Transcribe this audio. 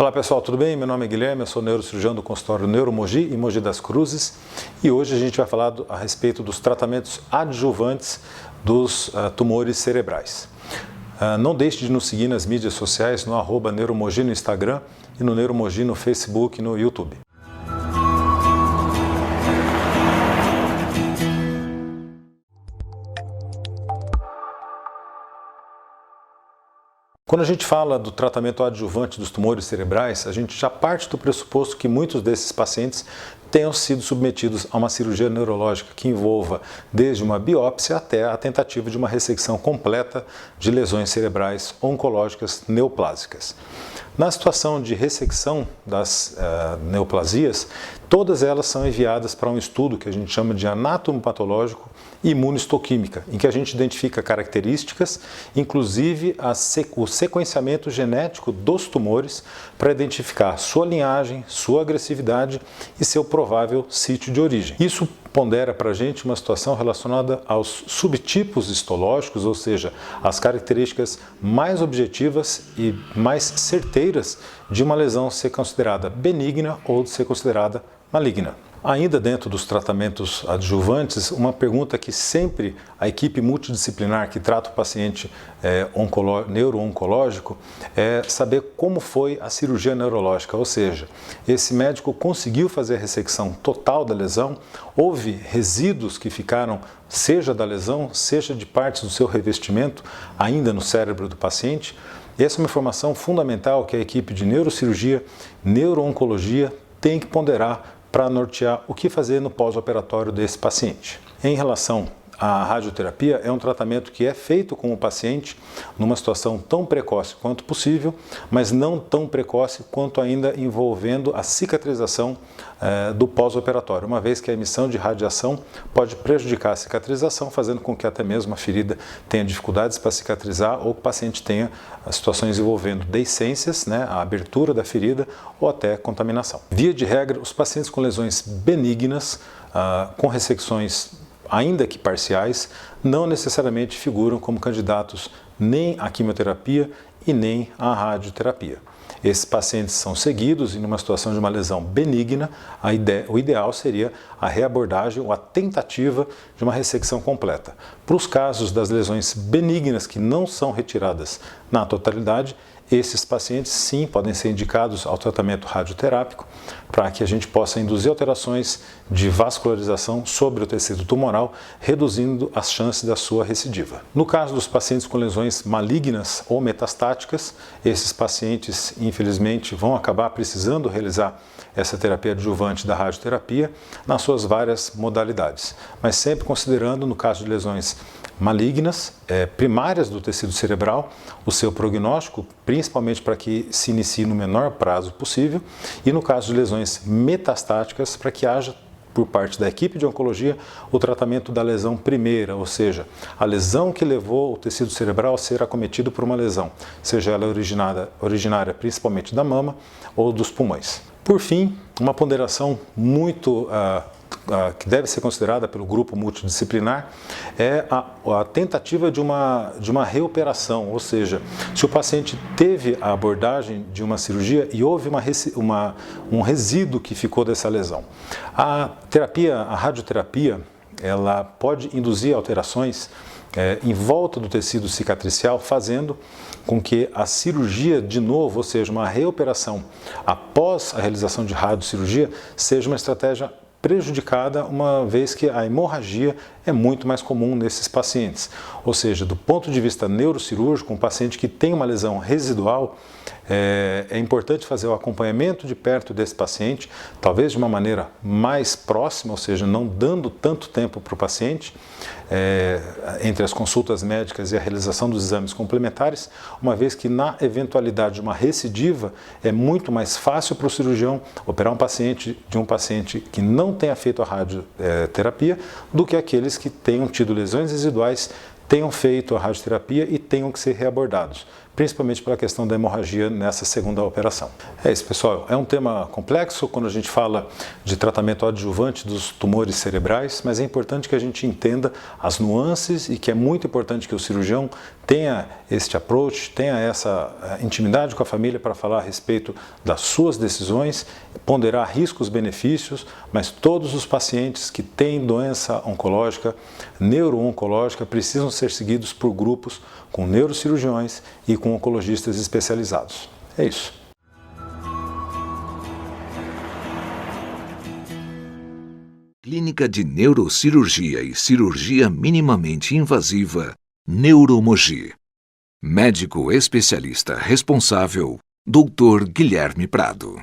Olá pessoal, tudo bem? Meu nome é Guilherme, eu sou neurocirurgião do consultório Neuromogi em Mogi das Cruzes e hoje a gente vai falar a respeito dos tratamentos adjuvantes dos tumores cerebrais. Não deixe de nos seguir nas mídias sociais no @neuromogi no Instagram e no Neuromogi no Facebook e no YouTube. Quando a gente fala do tratamento adjuvante dos tumores cerebrais, a gente já parte do pressuposto que muitos desses pacientes tenham sido submetidos a uma cirurgia neurológica que envolva desde uma biópsia até a tentativa de uma ressecção completa de lesões cerebrais oncológicas neoplásicas. Na situação de ressecção das neoplasias, todas elas são enviadas para um estudo que a gente chama de anatomopatológico e imunistoquímica, em que a gente identifica características, inclusive o sequenciamento genético dos tumores para identificar sua linhagem, sua agressividade e seu provável sítio de origem. Isso pondera para a gente uma situação relacionada aos subtipos histológicos, ou seja, as características mais objetivas e mais certeiras de uma lesão ser considerada benigna ou ser considerada maligna. Ainda dentro dos tratamentos adjuvantes, uma pergunta que sempre a equipe multidisciplinar que trata o paciente neuro-oncológico é saber como foi a cirurgia neurológica, ou seja, esse médico conseguiu fazer a ressecção total da lesão, houve resíduos que ficaram, seja da lesão, seja de partes do seu revestimento, ainda no cérebro do paciente. Essa é uma informação fundamental que a equipe de neurocirurgia, neuro-oncologia tem que ponderar para nortear o que fazer no pós-operatório desse paciente. Em relação à radioterapia, é um tratamento que é feito com o paciente numa situação tão precoce quanto possível, mas não tão precoce quanto ainda envolvendo a cicatrização do pós-operatório, uma vez que a emissão de radiação pode prejudicar a cicatrização, fazendo com que até mesmo a ferida tenha dificuldades para cicatrizar ou que o paciente tenha situações envolvendo deiscências, a abertura da ferida ou até contaminação. Via de regra, os pacientes com lesões benignas, com ressecções ainda que parciais, não necessariamente figuram como candidatos nem à quimioterapia e nem à radioterapia. Esses pacientes são seguidos e numa situação de uma lesão benigna, o ideal seria a reabordagem ou a tentativa de uma ressecção completa. Para os casos das lesões benignas que não são retiradas na totalidade, esses pacientes sim podem ser indicados ao tratamento radioterápico para que a gente possa induzir alterações de vascularização sobre o tecido tumoral, reduzindo as chances da sua recidiva. No caso dos pacientes com lesões malignas ou metastáticas, esses pacientes infelizmente vão acabar precisando realizar essa terapia adjuvante da radioterapia nas suas várias modalidades, mas sempre considerando, no caso de lesões malignas, primárias do tecido cerebral, o seu prognóstico, principalmente para que se inicie no menor prazo possível, e no caso de lesões metastáticas, para que haja, por parte da equipe de oncologia, o tratamento da lesão primeira, ou seja, a lesão que levou o tecido cerebral a ser acometido por uma lesão, seja ela originária principalmente da mama ou dos pulmões. Por fim, uma ponderação muito que deve ser considerada pelo grupo multidisciplinar é a tentativa de uma reoperação, ou seja, se o paciente teve a abordagem de uma cirurgia e houve um resíduo que ficou dessa lesão. A radioterapia, ela pode induzir alterações em volta do tecido cicatricial, fazendo com que a cirurgia de novo, ou seja, uma reoperação após a realização de radiocirurgia, seja uma estratégia prejudicada, uma vez que a hemorragia é muito mais comum nesses pacientes. Ou seja, do ponto de vista neurocirúrgico, um paciente que tem uma lesão residual, é importante fazer o acompanhamento de perto desse paciente, talvez de uma maneira mais próxima, ou seja, não dando tanto tempo para o paciente, entre as consultas médicas e a realização dos exames complementares, uma vez que na eventualidade de uma recidiva, é muito mais fácil para o cirurgião operar um paciente que não tenha feito a radioterapia do que aqueles que tenham tido lesões residuais, tenham feito a radioterapia e tenham que ser reabordados, principalmente pela questão da hemorragia nessa segunda operação. É isso, pessoal. É um tema complexo quando a gente fala de tratamento adjuvante dos tumores cerebrais, mas é importante que a gente entenda as nuances e que é muito importante que o cirurgião tenha este approach, tenha essa intimidade com a família para falar a respeito das suas decisões, ponderar riscos, benefícios, mas todos os pacientes que têm doença oncológica, neuro-oncológica, precisam ser seguidos por grupos com neurocirurgiões e com oncologistas especializados. É isso. Clínica de Neurocirurgia e Cirurgia Minimamente Invasiva, Neuromogi. Médico especialista responsável, Dr. Guilherme Prado.